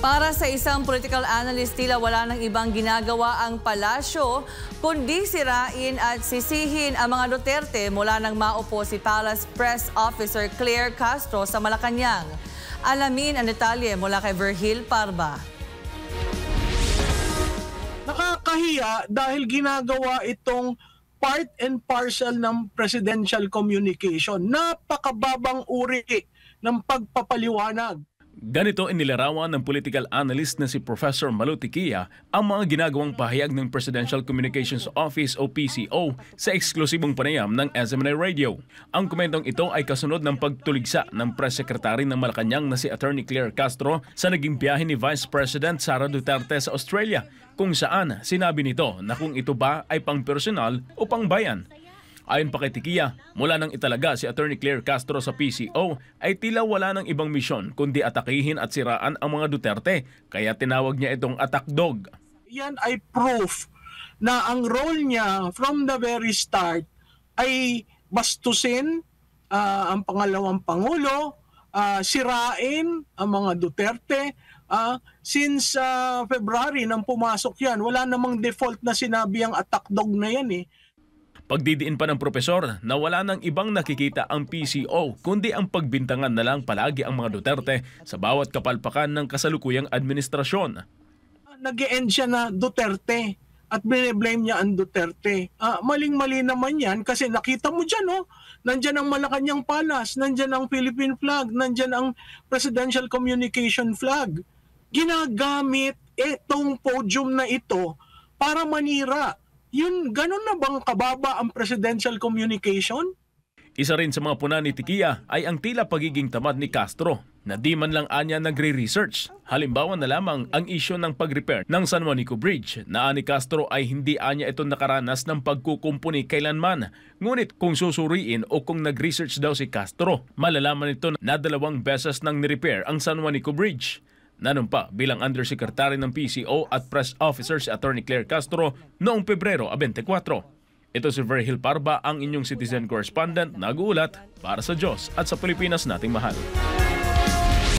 Para sa isang political analyst, tila wala nang ibang ginagawa ang palasyo kundi sirain at sisihin ang mga Duterte mula nang maupo si Palace Press Officer Claire Castro sa Malacanang. Alamin ang detalye mula kay Virgil Parba. Nakakahiya dahil ginagawa itong part and parcel ng presidential communication. Napakababang uri ng pagpapaliwanag. Ganito inilarawan ng political analyst na si Professor Malu Tiquia ang mga ginagawang pahayag ng Presidential Communications Office o PCO sa eksklusibong panayam ng SMNI Radio. Ang komentong ito ay kasunod ng pagtuligsa ng Press Secretary ng Malacanang na si Attorney Claire Castro sa naging biyahe ni Vice President Sara Duterte sa Australia, kung saan sinabi nito na kung ito ba ay pang-personal o pang-bayan. Ayon pa kay Tiquia, mula nang italaga si Attorney Claire Castro sa PCO ay tila wala ng ibang misyon kundi atakihin at siraan ang mga Duterte, kaya tinawag niya itong attack dog. Yan ay proof na ang role niya from the very start ay bastusin ang pangalawang Pangulo, sirain ang mga Duterte. Since February nang pumasok yan, wala namang default na sinabi ang attack dog na yan eh. Pagdidiin pa ng propesor na wala nang ibang nakikita ang PCO kundi ang pagbintangan na lang palagi ang mga Duterte sa bawat kapalpakan ng kasalukuyang administrasyon. Nag-e-end siya na Duterte at bine-blame niya ang Duterte. Maling-mali naman yan kasi nakita mo dyan, oh, nandyan ang Malacanang Palace, nandyan ang Philippine flag, nandyan ang Presidential Communication flag. Ginagamit itong podium na ito para manira. Yun, ganun na bang kababa ang presidential communication? Isa rin sa mga puna ni Tiquia ay ang tila pagiging tamad ni Castro na di man lang anya nagre-research. Halimbawa na lamang ang isyu ng pag-repair ng San Juanico Bridge na ani Castro ay hindi anya ito nakaranas ng pagkukumpuni kailanman. Ngunit kung susuriin o kung nag-research daw si Castro, malalaman ito na 2 beses nang ni-repair ang San Juanico Bridge. Nanumpa bilang Undersecretary ng PCO at Press Officer si Attorney Claire Castro noong Pebrero 24. Ito si Virgil Parba, ang inyong citizen correspondent, nag-uulat para sa Diyos at sa Pilipinas nating mahal.